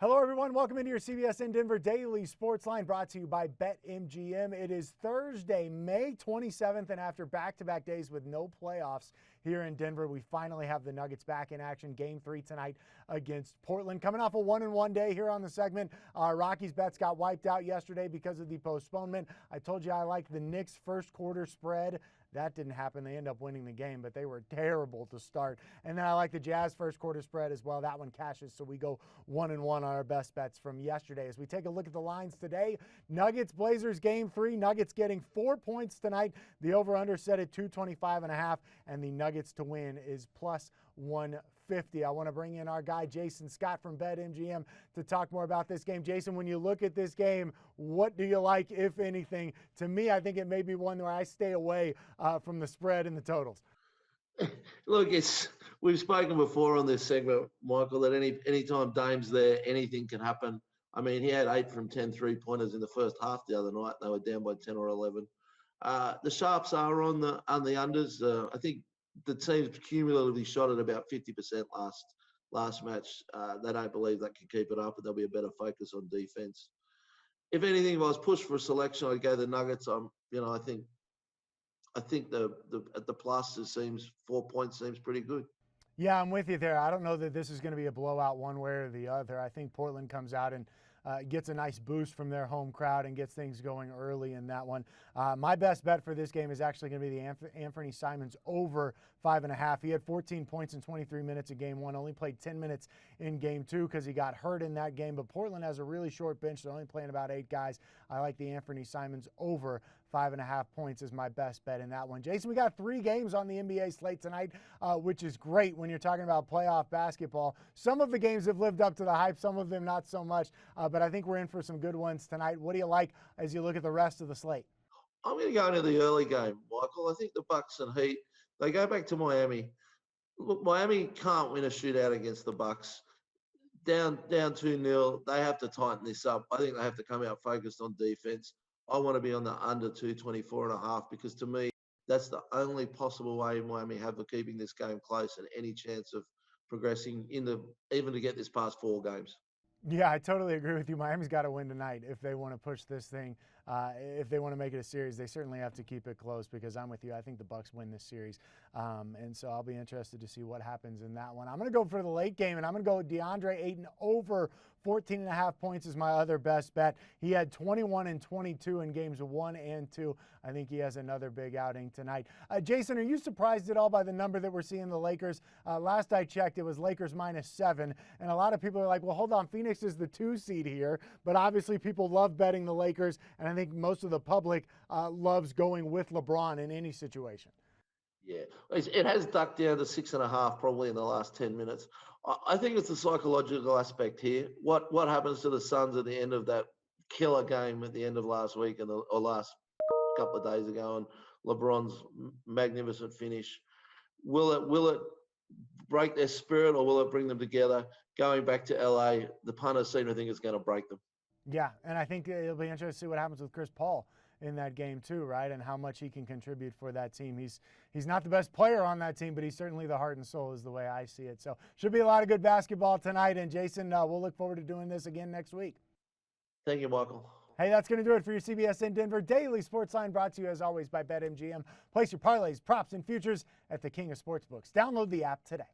Hello, everyone. Welcome into your CBSN Denver Daily Sports Line, brought to you by BetMGM. It is Thursday, May 27th, and after back-to-back days with no playoffs here in Denver, we finally have the Nuggets back in action. Game 3 tonight against Portland. Coming off a 1-1 day here on the segment, Rockies bets got wiped out yesterday because of the postponement. I told you I liked the Knicks first quarter spread. That didn't happen. They end up winning the game, but they were terrible to start. And then I like the Jazz first quarter spread as well. That one cashes, so we go 1-1 on our best bets from yesterday. As we take a look at the lines today, Nuggets Blazers game 3. Nuggets getting 4 points tonight. The over-under set at 225.5, and the Nuggets to win is plus 150. I want to bring in our guy Jason Scott from BetMGM to talk more about this game. Jason, when you look at this game, what do you like, if anything? To me, I think it may be one where I stay away from the spread and the totals. Look, we've spoken before on this segment, Michael, that any time Dame's there, anything can happen. I mean, he had 8 from 10 3-pointers in the first half the other night. They were down by 10 or 11. The Sharps are on the unders. I think the team's cumulatively shot at about 50% last match. They don't believe they can keep it up, and there'll be a better focus on defense. If anything, if I was pushed for a selection, I'd go the Nuggets. I think the plus seems 4 points seems pretty good. Yeah, I'm with you there. I don't know that this is going to be a blowout one way or the other. I think Portland comes out and gets a nice boost from their home crowd and gets things going early in that one. My best bet for this game is actually going to be the Anthony Simons over 5.5. He had 14 points in 23 minutes in game 1, only played 10 minutes in game 2 because he got hurt in that game. But Portland has a really short bench. They're only playing about 8 guys. I like the Anthony Simons over 5.5 points is my best bet in that one. Jason, we got 3 games on the NBA slate tonight, which is great when you're talking about playoff basketball. Some of the games have lived up to the hype, some of them not so much, but I think we're in for some good ones tonight. What do you like as you look at the rest of the slate? I'm going to go into the early game, Michael. I think the Bucks and Heat, they go back to Miami. Look, Miami can't win a shootout against the Bucks. Down 2-0, they have to tighten this up. I think they have to come out focused on defense. I want to be on the under 224.5 because to me, that's the only possible way Miami have of keeping this game close and any chance of progressing even to get this past 4 games. Yeah, I totally agree with you. Miami's got to win tonight if they want to push this thing. If they want to make it a series, they certainly have to keep it close because I'm with you. I think the Bucks win this series. And so I'll be interested to see what happens in that one. I'm going to go for the late game, and I'm going to go with DeAndre Ayton over 14.5 points is my other best bet. He had 21 and 22 in games 1 and 2. I think he has another big outing tonight. Jason, are you surprised at all by the number that we're seeing the Lakers? Last I checked, it was Lakers -7. And a lot of people are like, well, hold on, Phoenix is the 2 seed here. But obviously people love betting the Lakers, and I think most of the public loves going with LeBron in any situation. Yeah, it has ducked down to 6.5 probably in the last 10 minutes. I think it's the psychological aspect here. What happens to the Suns at the end of that killer game at the end of last week or last couple of days ago, and LeBron's magnificent finish? Will it break their spirit, or will it bring them together? Going back to LA, the punters seem to think it's going to break them. Yeah, and I think it'll be interesting to see what happens with Chris Paul in that game too, right? And how much he can contribute for that team. He's not the best player on that team, but he's certainly the heart and soul is the way I see it. So should be a lot of good basketball tonight. And Jason, we'll look forward to doing this again next week. Thank you, Michael. Hey, that's going to do it for your CBSN Denver Daily Sports Line, brought to you as always by BetMGM. Place your parlays, props, and futures at the King of Sportsbooks. Download the app today.